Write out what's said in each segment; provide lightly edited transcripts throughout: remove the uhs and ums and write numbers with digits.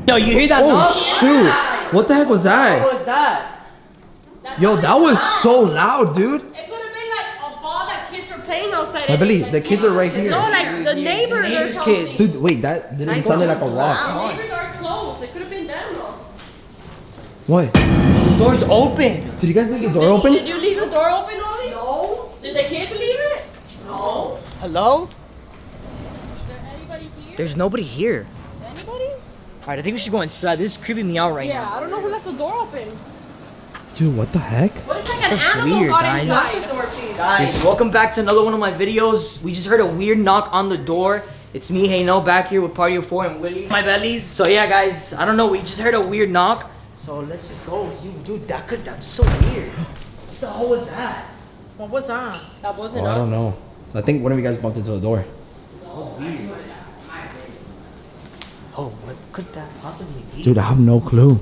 Yo, you hear that? Oh shoot! What the heck was that? What was that? Yo, that was so loud, dude. It could have been like a ball that kids were playing outside. I believe the kids are right here. No, like the neighbors or neighbors' something. kids. Dude, wait, that didn't sound like a rock. The neighbors are closed. It could have been them though. What? The door's open. Did you guys leave the door open? Did you leave the door open, Ollie? No. Did the kids leave it? No. Hello? Is there anybody here? There's nobody here. Anybody? Alright, I think we should go inside. This is creeping me out right Yeah, now. I don't know who left the door open. Dude, what the heck? What if like It's an just animal weird, got guys. inside? Guys, welcome back to another one of my videos. We just heard a weird knock on the door. It's me, Hey No, back here with Party of Four and Willie. My bellies. So yeah, guys, I don't know. We just heard a weird knock. So let's just go. Dude, that's so weird. What the hell was that? What was that? That wasn't Oh, I don't know. I think one of you guys bumped into the door. That was weird. Oh, what could that possibly be? Dude, I have no clue.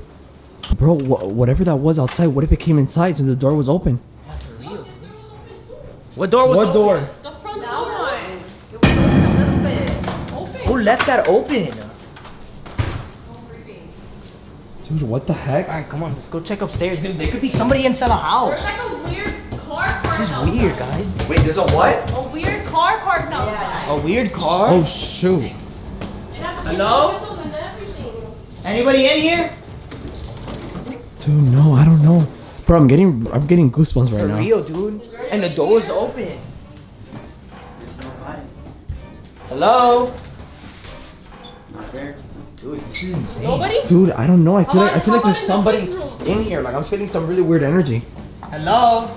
Bro, whatever that was outside, what if it came inside since the door was open? Yeah, for real, dude. What door was What open? door? The front door. It was open a little bit. Open. Who left that open? Dude, what the heck? Alright, come on, let's go check upstairs, dude. There could be somebody inside the There's house. like a weird car parked This is outside. weird, guys. Wait, there's a what? A weird car parked outside. A weird car? Oh shoot. It had the Hello? windows and everything. Anybody in here? Dude, no, I don't know. Bro, I'm getting goosebumps right For now. real, dude. And the door's open. There's nobody. Hello? Not there. Dude, this is insane. Nobody? Dude, I don't know. I feel like How about there's in the somebody bedroom? in here. Like I'm feeling some really weird energy. Hello?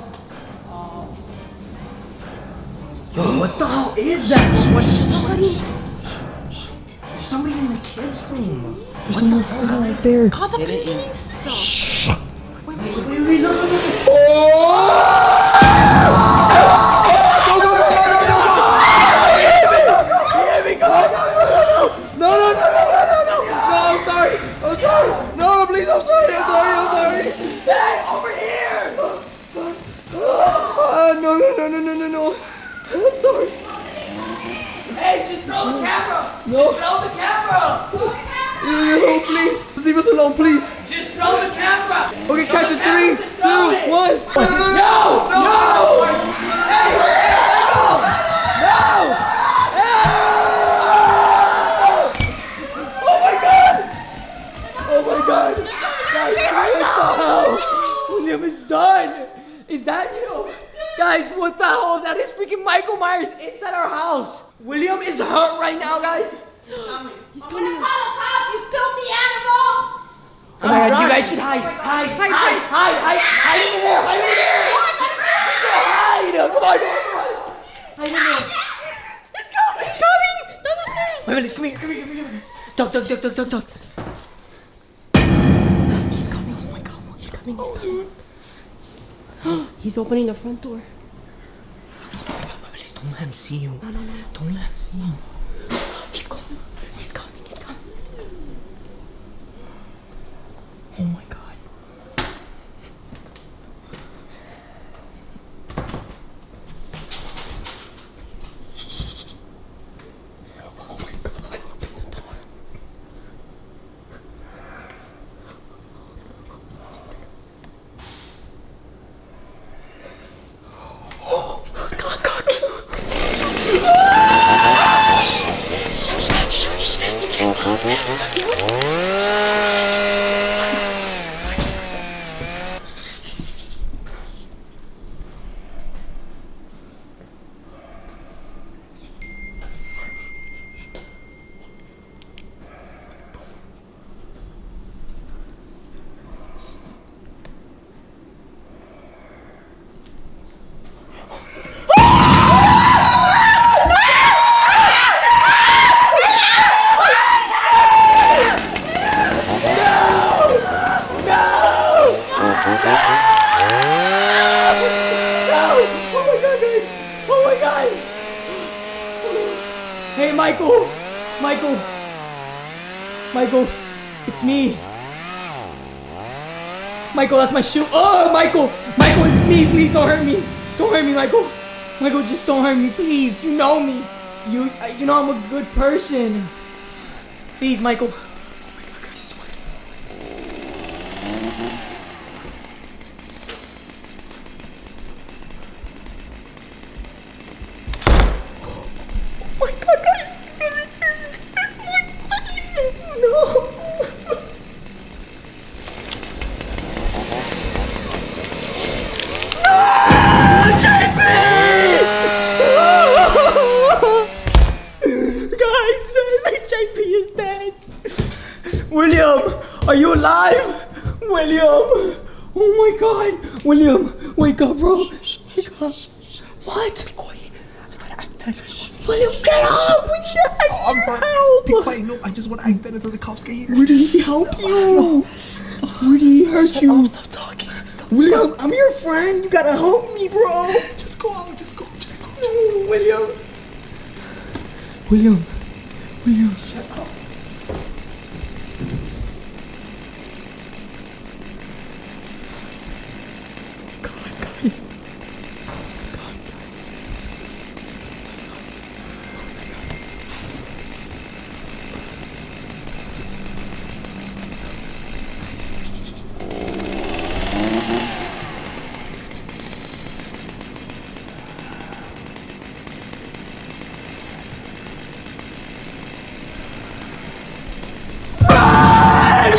Yo, what the hell is that? What is somebody? There's somebody in the kids' room. There's someone sitting right there. Call the police. Wait, look. No, I'm sorry. No, please, I'm sorry. Hey, over here! No. I'm sorry. Hey, just throw the camera! No. Just throw the camera! No, please. Just leave us alone, please. Just throw the camera! Okay, catch it. 3, 2, 1. No! Hey! No! Oh my god! Guys, what the hell? William is done! Is that you? Guys, what the hell? That is freaking Michael Myers inside our house! William is hurt right now, guys! I'm gonna call the cops, you filthy animal! Oh my god, you guys should hide! Hide over there! Hide! Come on! Hide in there! It's coming. Wait a minute, come here. Duck. He's coming, oh my god, he's coming. Oh, dude. He's opening the front door. Please don't let him see you. No. Don't let him see you. He's coming. Oh my god. Hey, Michael, it's me. Michael, that's my shoe. Oh, Michael! Michael, it's me. Please don't hurt me. Don't hurt me, Michael. Michael, just don't hurt me, please. You know me. You know I'm a good person. Please, Michael. Oh my God, guys, it's working. Oh my God, guys. No. Guys, JP is dead. William, are you alive? William. Oh my God. William, wake up, bro. Wake up. What? Be quiet. I gotta act dead. William, get up. We should help. Be quiet. No, I just want to act dead until the cops get here. Where did he help you? Where did he hurt you? Stop talking. William, I'm your friend. You gotta help me, bro. Just go out. Just go. Oh, William. William. Shut up.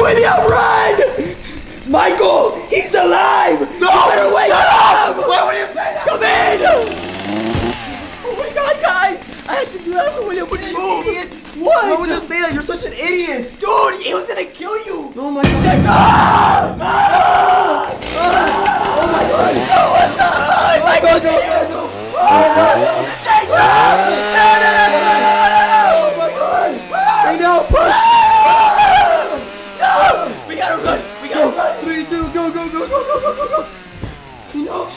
William, run! Michael, he's alive! No! Shut up! Why would you say that? Come in! Oh my God, guys! I had to do that for William, but move! Idiot! What? Why would you say that? You're such an idiot! Dude, he was gonna kill you! Oh my God! Check up! Oh my God! No, what's up? Michael, go! Check up! Oh my God! Right now, push! We gotta run! We gotta run! 3, 2, go! No!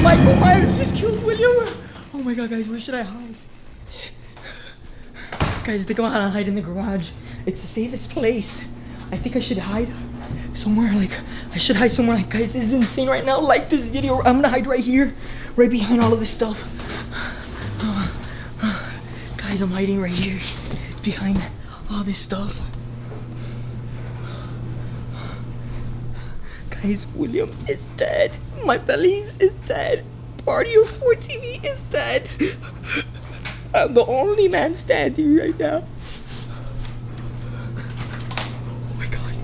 Michael Myers just killed William! Oh my God, guys, where should I hide? Guys, I think I'm gonna hide in the garage. It's the safest place. I think I should hide somewhere like, guys, this is insane right now. Like this video. I'm gonna hide right here, right behind all of this stuff. Guys, I'm hiding right here, behind all this stuff. Guys, William is dead. My bellies is dead. Party of 4 TV is dead. I'm the only man standing right now. Oh my God.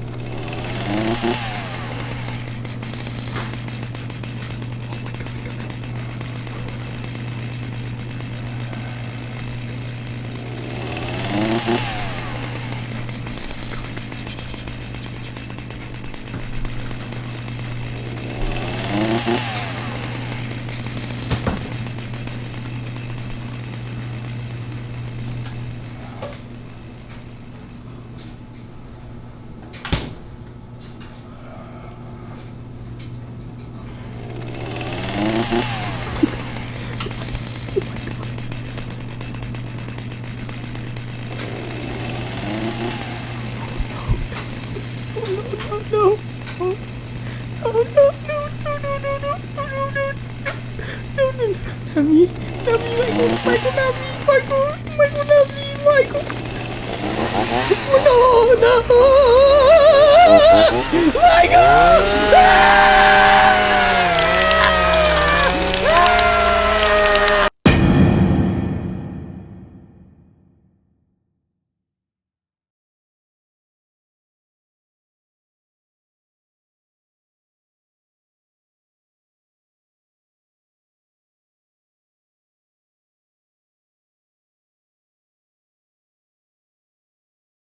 Michael.